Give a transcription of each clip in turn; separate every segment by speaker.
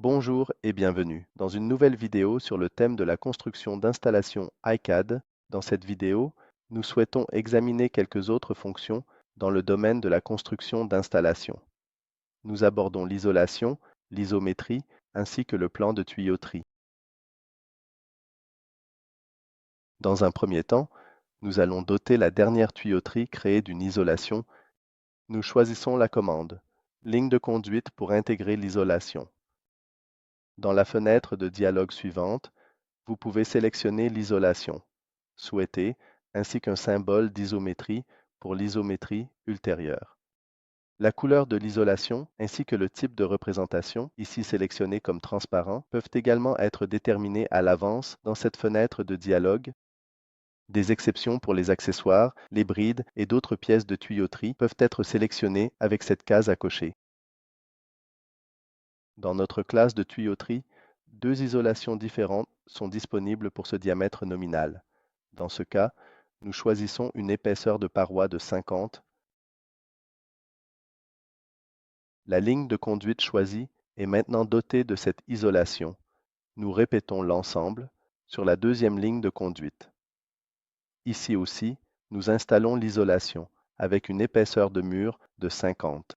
Speaker 1: Bonjour et bienvenue dans une nouvelle vidéo sur le thème de la construction d'installations iCAD. Dans cette vidéo, nous souhaitons examiner quelques autres fonctions dans le domaine de la construction d'installations. Nous abordons l'isolation, l'isométrie ainsi que le plan de tuyauterie. Dans un premier temps, nous allons doter la dernière tuyauterie créée d'une isolation. Nous choisissons la commande ligne de conduite pour intégrer l'isolation. Dans la fenêtre de dialogue suivante, vous pouvez sélectionner l'isolation souhaitée ainsi qu'un symbole d'isométrie pour l'isométrie ultérieure. La couleur de l'isolation ainsi que le type de représentation, ici sélectionné comme transparent, peuvent également être déterminés à l'avance dans cette fenêtre de dialogue. Des exceptions pour les accessoires, les brides et d'autres pièces de tuyauterie peuvent être sélectionnées avec cette case à cocher. Dans notre classe de tuyauterie, deux isolations différentes sont disponibles pour ce diamètre nominal. Dans ce cas, nous choisissons une épaisseur de paroi de 50. La ligne de conduite choisie est maintenant dotée de cette isolation. Nous répétons l'ensemble sur la deuxième ligne de conduite. Ici aussi, nous installons l'isolation avec une épaisseur de mur de 50.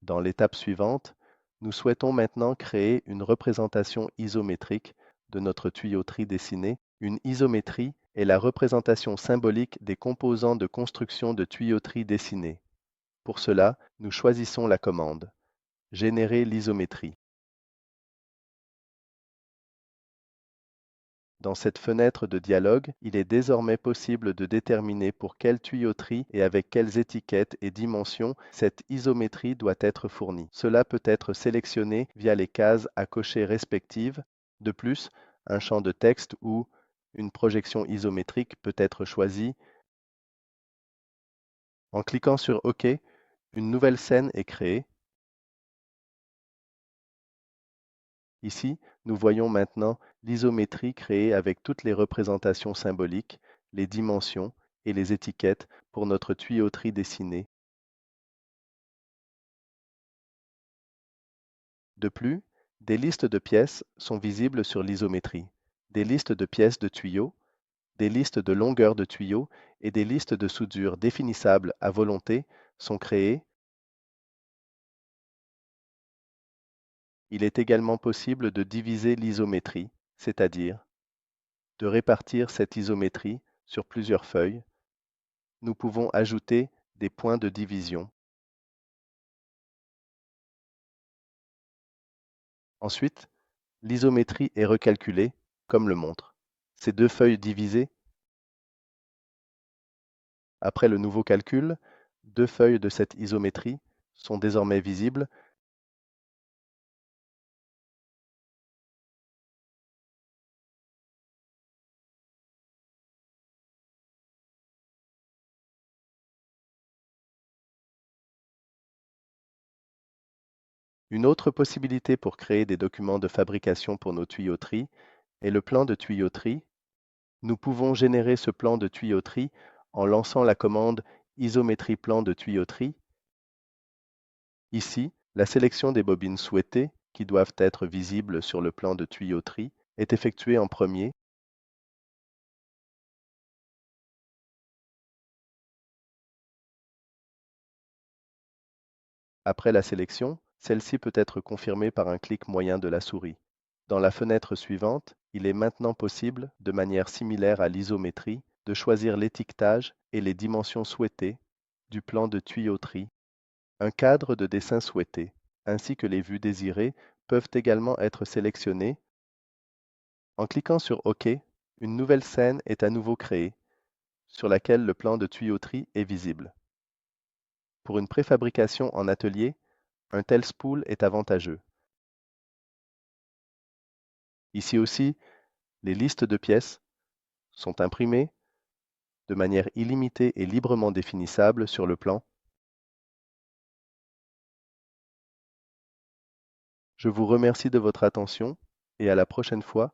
Speaker 1: Dans l'étape suivante, nous souhaitons maintenant créer une représentation isométrique de notre tuyauterie dessinée. Une isométrie est la représentation symbolique des composants de construction de tuyauterie dessinée. Pour cela, nous choisissons la commande Générer l'isométrie. Dans cette fenêtre de dialogue, il est désormais possible de déterminer pour quelle tuyauterie et avec quelles étiquettes et dimensions cette isométrie doit être fournie. Cela peut être sélectionné via les cases à cocher respectives. De plus, un champ de texte ou une projection isométrique peut être choisi. En cliquant sur OK, une nouvelle scène est créée. Ici, nous voyons maintenant l'isométrie créée avec toutes les représentations symboliques, les dimensions et les étiquettes pour notre tuyauterie dessinée. De plus, des listes de pièces sont visibles sur l'isométrie, des listes de pièces de tuyaux, des listes de longueurs de tuyaux et des listes de soudures définissables à volonté sont créées. Il est également possible de diviser l'isométrie, c'est-à-dire de répartir cette isométrie sur plusieurs feuilles. Nous pouvons ajouter des points de division. Ensuite, l'isométrie est recalculée, comme le montre. Ces deux feuilles divisées. Après le nouveau calcul, deux feuilles de cette isométrie sont désormais visibles. Une autre possibilité pour créer des documents de fabrication pour nos tuyauteries est le plan de tuyauterie. Nous pouvons générer ce plan de tuyauterie en lançant la commande Isométrie plan de tuyauterie. Ici, la sélection des bobines souhaitées, qui doivent être visibles sur le plan de tuyauterie, est effectuée en premier. Après la sélection, celle-ci peut être confirmée par un clic moyen de la souris. Dans la fenêtre suivante, il est maintenant possible, de manière similaire à l'isométrie, de choisir l'étiquetage et les dimensions souhaitées du plan de tuyauterie. Un cadre de dessin souhaité, ainsi que les vues désirées, peuvent également être sélectionnés. En cliquant sur OK, une nouvelle scène est à nouveau créée, sur laquelle le plan de tuyauterie est visible. Pour une préfabrication en atelier, un tel spool est avantageux. Ici aussi, les listes de pièces sont imprimées de manière illimitée et librement définissable sur le plan. Je vous remercie de votre attention et à la prochaine fois